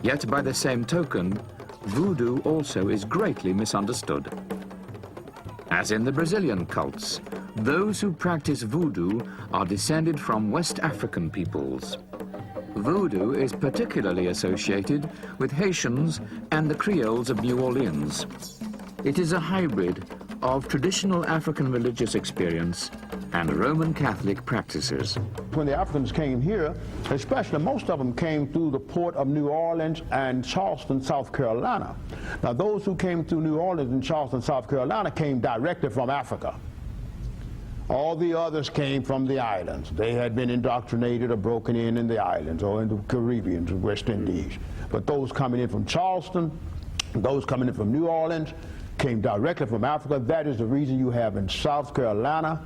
Yet by the same token, voodoo also is greatly misunderstood. As in the Brazilian cults, those who practice voodoo are descended from West African peoples. Voodoo is particularly associated with Haitians and the Creoles of New Orleans. It is a hybrid of traditional African religious experience and Roman Catholic practices. When the Africans came here, especially most of them came through the port of New Orleans and Charleston, South Carolina. Now those who came through New Orleans and Charleston, South Carolina came directly from Africa. All the others came from the islands. They had been indoctrinated or broken in the islands or in the Caribbean, the West Indies. But those coming in from Charleston, those coming in from New Orleans, came directly from Africa. That is the reason you have in South Carolina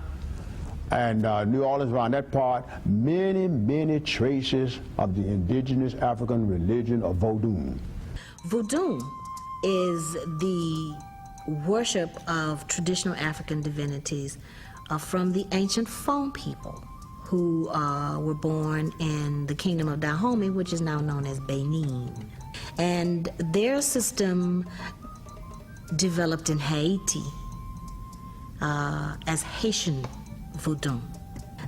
and New Orleans, around that part, many, many traces of the indigenous African religion of Voodoo. Voodoo is the worship of traditional African divinities from the ancient Fon people who were born in the kingdom of Dahomey, which is now known as Benin. And their system developed in Haiti as Haitian Voodoo.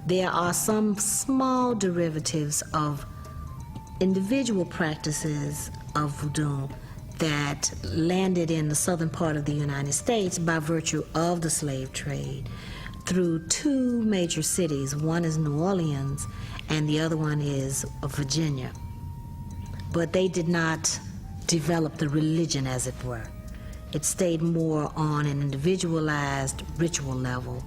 There are some small derivatives of individual practices of Voodoo that landed in the southern part of the United States by virtue of the slave trade through two major cities. One is New Orleans and the other one is Virginia. But they did not develop the religion, as it were. It stayed more on an individualized ritual level,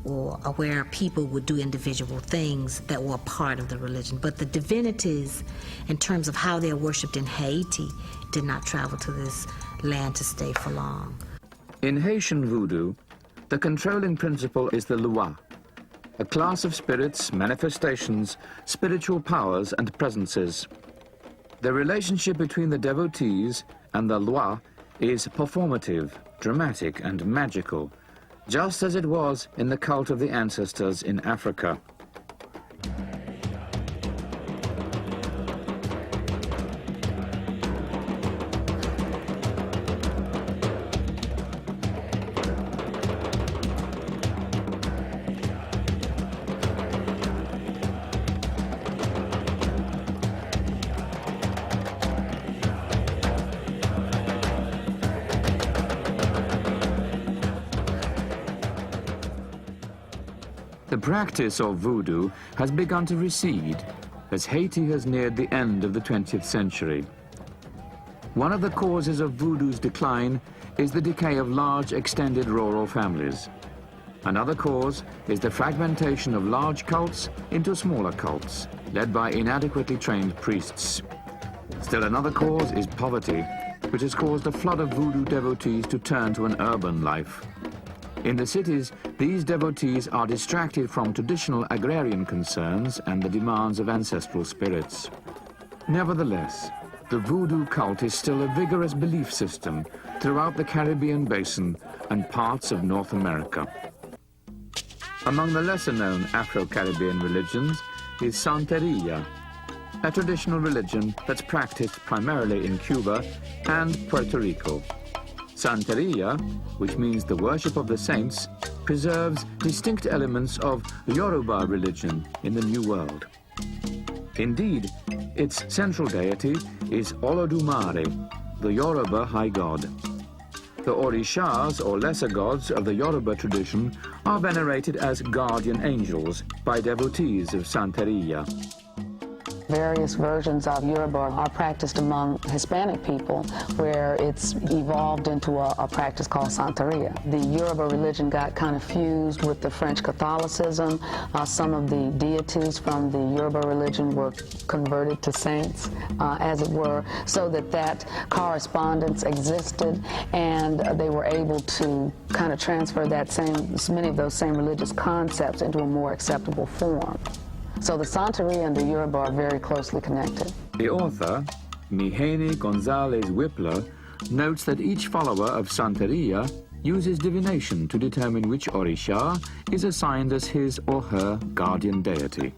or where people would do individual things that were part of the religion. But the divinities, in terms of how they're worshipped in Haiti, did not travel to this land to stay for long. In Haitian voodoo, the controlling principle is the loi, a class of spirits, manifestations, spiritual powers, and presences. The relationship between the devotees and the loi is performative, dramatic, and magical, just as it was in the cult of the ancestors in Africa. The practice of voodoo has begun to recede as Haiti has neared the end of the 20th century. One of the causes of voodoo's decline is the decay of large extended rural families. Another cause is the fragmentation of large cults into smaller cults, led by inadequately trained priests. Still another cause is poverty, which has caused a flood of voodoo devotees to turn to an urban life. In the cities, these devotees are distracted from traditional agrarian concerns and the demands of ancestral spirits. Nevertheless, the voodoo cult is still a vigorous belief system throughout the Caribbean basin and parts of North America. Among the lesser-known Afro-Caribbean religions is Santeria, a traditional religion that's practiced primarily in Cuba and Puerto Rico. Santeria, which means the worship of the saints, preserves distinct elements of Yoruba religion in the New World. Indeed, its central deity is Olodumare, the Yoruba high god. The Orishas, or lesser gods of the Yoruba tradition, are venerated as guardian angels by devotees of Santeria. Various versions of Yoruba are practiced among Hispanic people, where it's evolved into a practice called Santeria. The Yoruba religion got kind of fused with the French Catholicism. Some of the deities from the Yoruba religion were converted to saints, as it were, so that correspondence existed, and they were able to kind of transfer many of those same religious concepts into a more acceptable form. So the Santeria and the Yoruba are very closely connected. The author, Miheni Gonzalez Whippler, notes that each follower of Santeria uses divination to determine which Orisha is assigned as his or her guardian deity.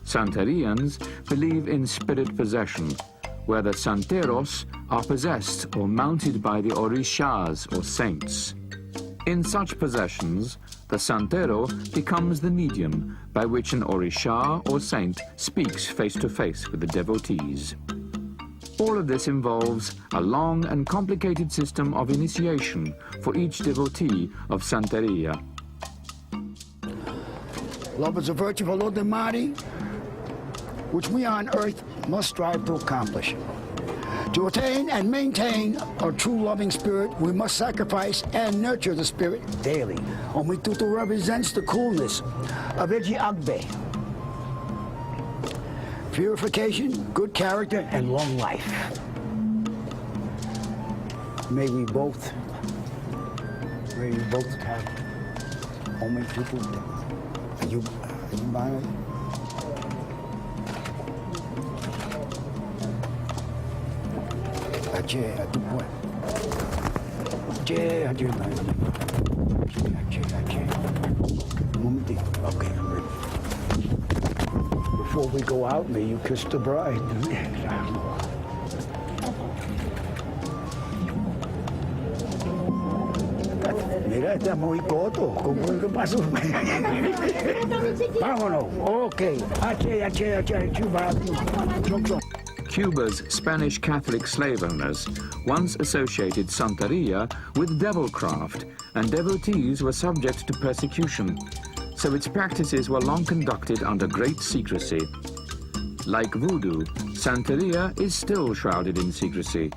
Santerians believe in spirit possession, where the santeros are possessed or mounted by the orishas or saints. In such possessions, the santero becomes the medium by which an orisha or saint speaks face to face with the devotees. All of this involves a long and complicated system of initiation for each devotee of Santeria. Love is a virtue of the Lord Almighty, which we on earth must strive to accomplish. To attain and maintain our true loving spirit, we must sacrifice and nurture the spirit daily. Omitutu represents the coolness of Eji Agbe. Purification, good character, and long life. May we both have Omitutu. Are you buying? Aceh, tu buat. Aceh. Mumti. Okay. Before we go out, may you kiss the bride. Mira, está muy corto. ¿Cómo es que pasó? Vámonos. Okay. Aceh. Cuba's Spanish Catholic slave owners once associated Santeria with devilcraft, and devotees were subject to persecution, so its practices were long conducted under great secrecy. Like voodoo, Santeria is still shrouded in secrecy,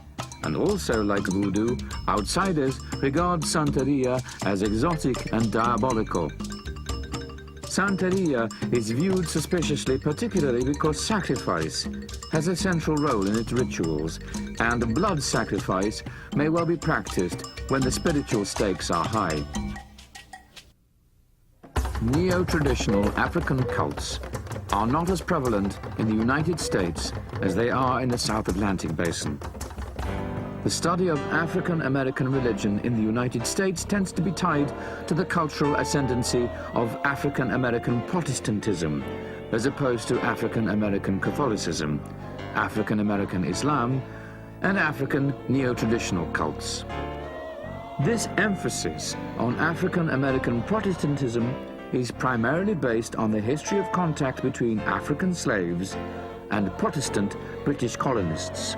and also like voodoo, outsiders regard Santeria as exotic and diabolical. Santeria is viewed suspiciously, particularly because sacrifice has a central role in its rituals, and blood sacrifice may well be practiced when the spiritual stakes are high. Neo-traditional African cults are not as prevalent in the United States as they are in the South Atlantic Basin. The study of African American religion in the United States tends to be tied to the cultural ascendancy of African American Protestantism, as opposed to African American Catholicism, African American Islam, and African neo-traditional cults. This emphasis on African American Protestantism is primarily based on the history of contact between African slaves and Protestant British colonists.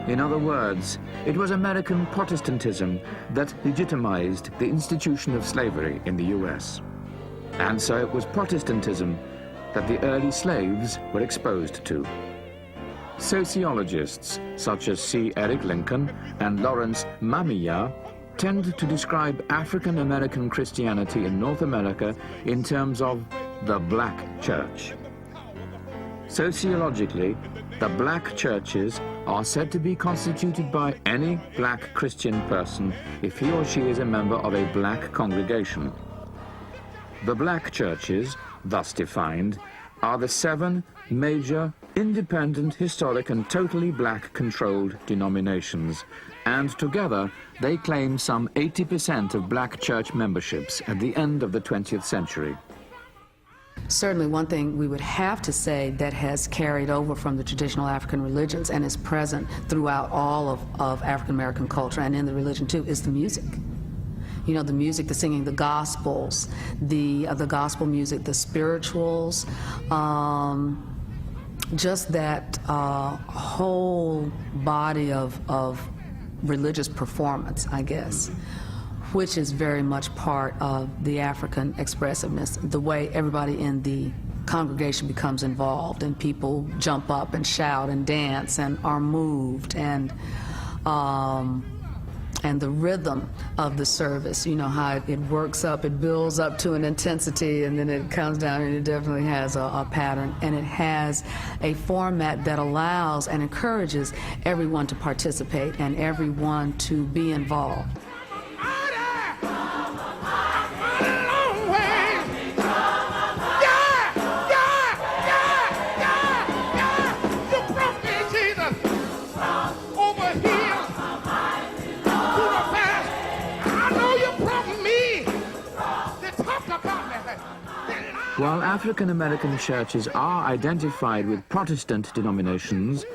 In other words, it was American Protestantism that legitimized the institution of slavery in the US. And so it was Protestantism that the early slaves were exposed to. Sociologists such as C. Eric Lincoln and Lawrence Mamiya tend to describe African American Christianity in North America in terms of the black church. Sociologically, the black churches are said to be constituted by any black Christian person if he or she is a member of a black congregation. The black churches, thus defined, are the 7 major, independent, historic and totally black-controlled denominations, and together they claim some 80% of black church memberships at the end of the 20th century. Certainly one thing we would have to say that has carried over from the traditional African religions and is present throughout all of African American culture and in the religion too is the music. You know, the music, the singing, the gospels, the gospel music, the spirituals, just that whole body of religious performance, I guess, which is very much part of the African expressiveness, the way everybody in the congregation becomes involved and people jump up and shout and dance and are moved, and the rhythm of the service, you know, how it works up, it builds up to an intensity, and then it comes down, and it definitely has a pattern, and it has a format that allows and encourages everyone to participate and everyone to be involved. While African American churches are identified with Protestant denominations,